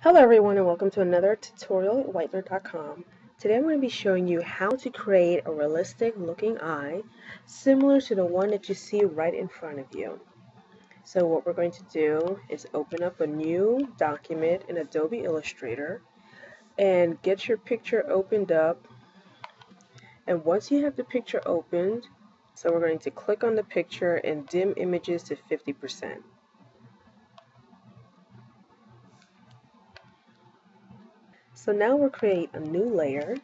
Hello everyone and welcome to another tutorial at whitelearn.com. Today I'm going to be showing you how to create a realistic looking eye similar to the one that you see right in front of you. So what we're going to do is open up a new document in Adobe Illustrator and get your picture opened up. And once you have the picture opened, so we're going to click on the picture and dim images to 50%. So now we'll create a new layer.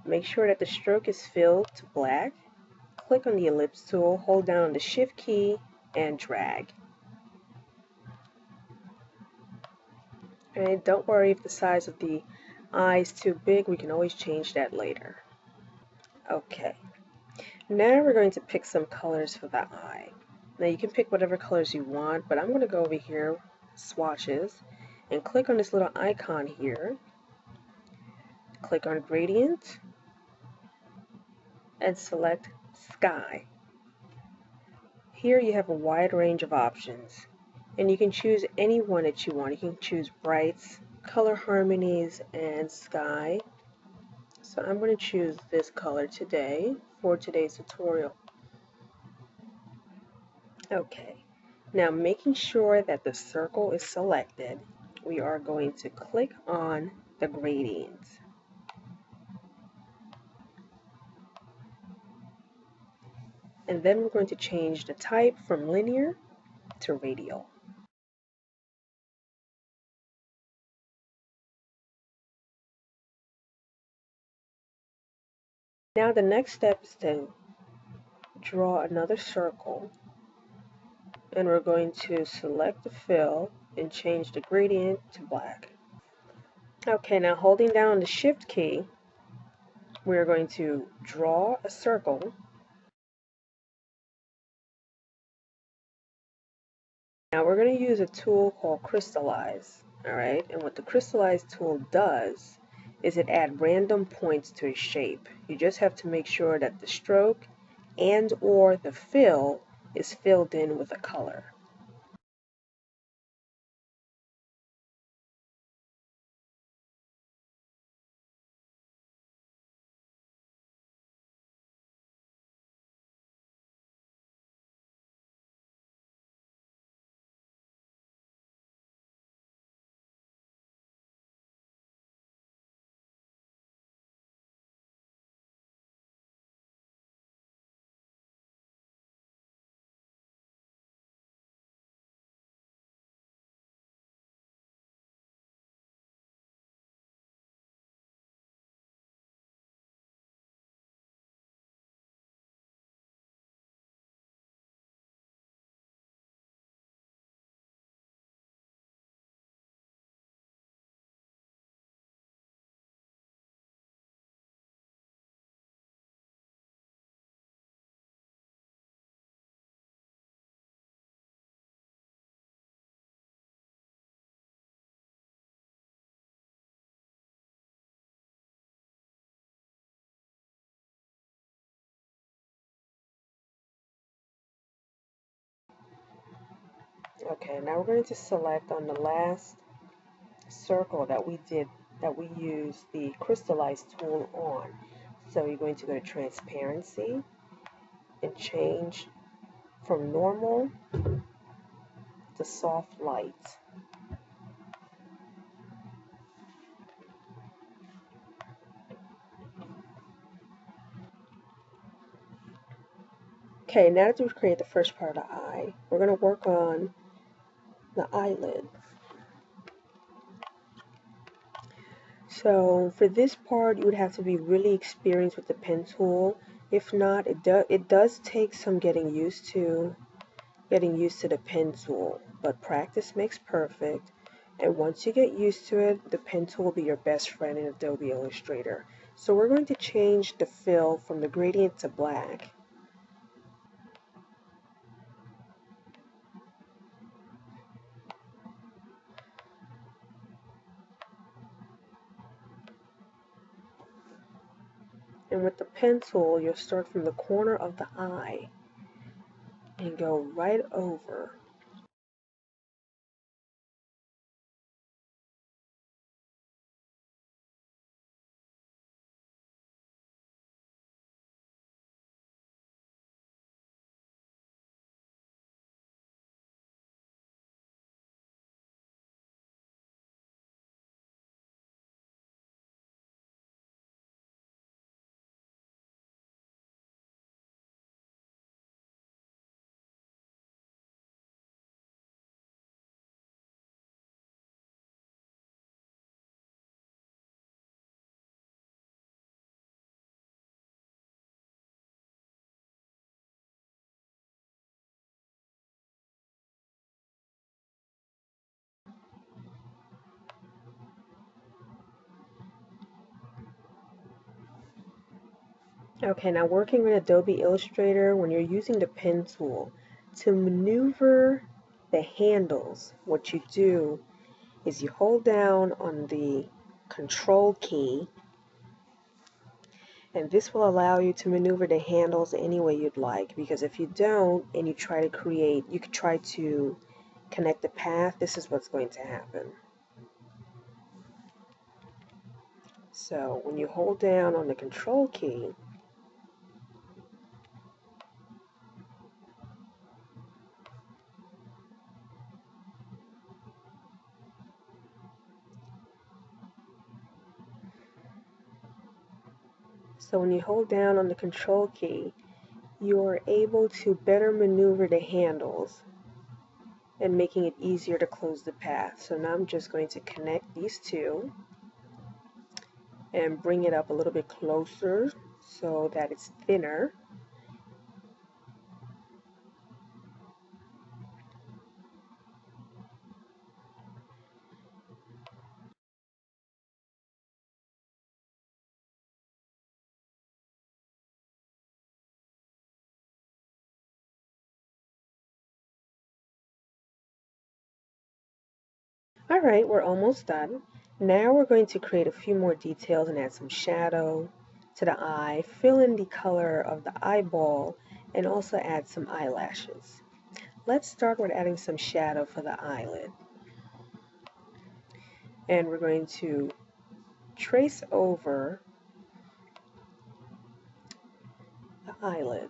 Make sure that the stroke is filled to black. Click on the ellipse tool, hold down the shift key, and drag. And don't worry if the size of the eye is too big, we can always change that later. Okay, now we're going to pick some colors for the eye. Now you can pick whatever colors you want, but I'm going to go over here, swatches, and click on this little icon here. Click on gradient and select sky. Here you have a wide range of options, and you can choose any one that you want. You can choose brights, color harmonies, and sky. So I'm going to choose this color today for today's tutorial. Okay, now making sure that the circle is selected, we are going to click on the gradients. And then we're going to change the type from linear to radial. Now the next step is to draw another circle, and we're going to select the fill and change the gradient to black. Okay, now holding down the shift key, we're going to draw a circle. Now we're going to use a tool called Crystallize. Alright, and what the Crystallize tool does is it adds random points to a shape. You just have to make sure that the stroke and or the fill is filled in with a color. Okay, now we're going to select on the last circle that we used the Crystallize tool on. So you're going to go to transparency and change from normal to soft light. Okay, now that we've created the first part of the eye, we're going to work on the eyelid. So for this part, you would have to be really experienced with the pen tool. If not, it does take some getting used to the pen tool, but practice makes perfect. And once you get used to it, the pen tool will be your best friend in Adobe Illustrator. So we're going to change the fill from the gradient to black. And with the pen tool, you'll start from the corner of the eye and go right over. Okay, now working with Adobe Illustrator, when you're using the pen tool, to maneuver the handles, what you do is you hold down on the Control key, and this will allow you to maneuver the handles any way you'd like, because if you don't and you try to create, you could try to connect the path, this is what's going to happen. So when you hold down on the Control key, you are able to better maneuver the handles and making it easier to close the path. So now I'm just going to connect these two and bring it up a little bit closer so that it's thinner. Alright, we're almost done. Now we're going to create a few more details and add some shadow to the eye, fill in the color of the eyeball, and also add some eyelashes. Let's start with adding some shadow for the eyelid. And we're going to trace over the eyelid.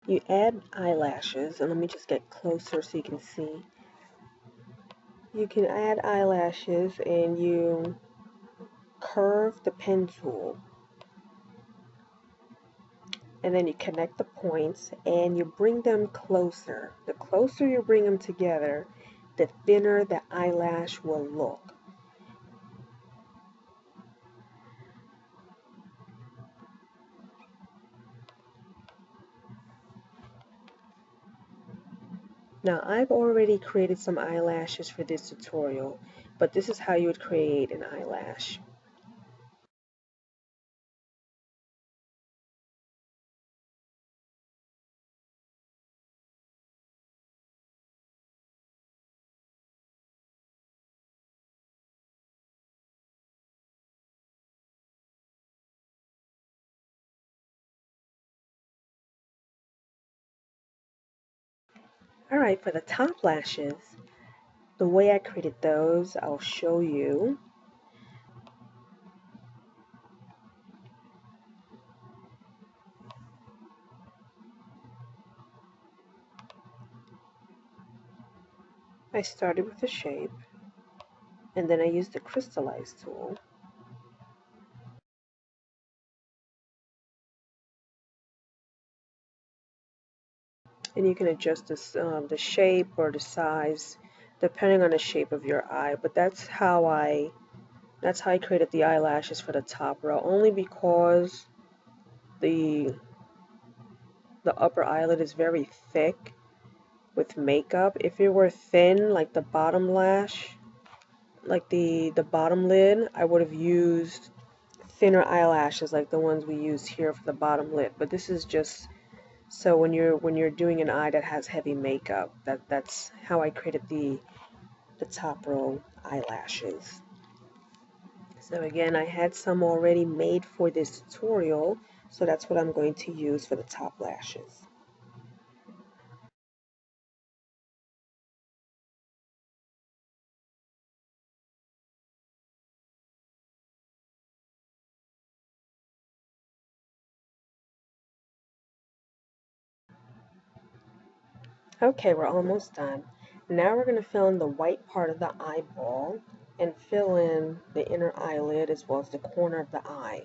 You add eyelashes, and let me just get closer so you can see. You can add eyelashes and you curve the pen tool, and then you connect the points and you bring them closer. The closer you bring them together, the thinner the eyelash will look. Now I've already created some eyelashes for this tutorial, but this is how you would create an eyelash. Alright, for the top lashes, the way I created those, I'll show you. I started with the shape, and then I used the crystallize tool. And you can adjust this, the shape or the size depending on the shape of your eye. But that's how I created the eyelashes for the top row, only because the upper eyelid is very thick with makeup. If it were thin, like the bottom lash, like the bottom lid, I would have used thinner eyelashes like the ones we used here for the bottom lid. But this is just so when you're doing an eye that has heavy makeup, that's how I created the top row eyelashes. So again, I had some already made for this tutorial, so that's what I'm going to use for the top lashes. Okay, we're almost done. Now we're going to fill in the white part of the eyeball and fill in the inner eyelid as well as the corner of the eye.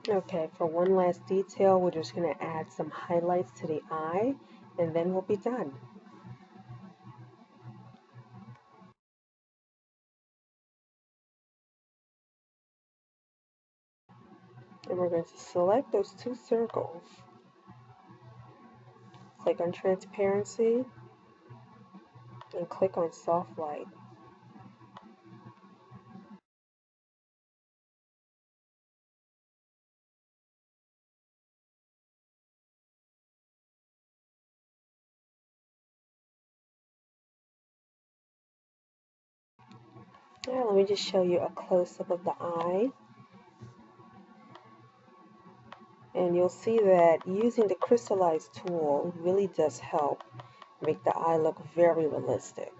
Okay, for one last detail, we're just going to add some highlights to the eye and then we'll be done. And we're going to select those two circles. Click on transparency and click on soft light. Now let me just show you a close-up of the eye. And you'll see that using the crystallize tool really does help make the eye look very realistic.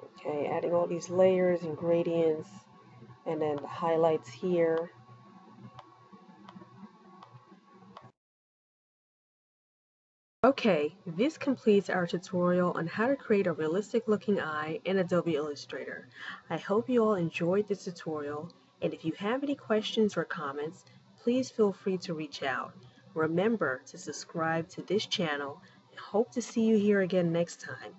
Okay, adding all these layers and gradients and then the highlights here. Okay, this completes our tutorial on how to create a realistic looking eye in Adobe Illustrator. I hope you all enjoyed this tutorial, and if you have any questions or comments, please feel free to reach out. Remember to subscribe to this channel and hope to see you here again next time.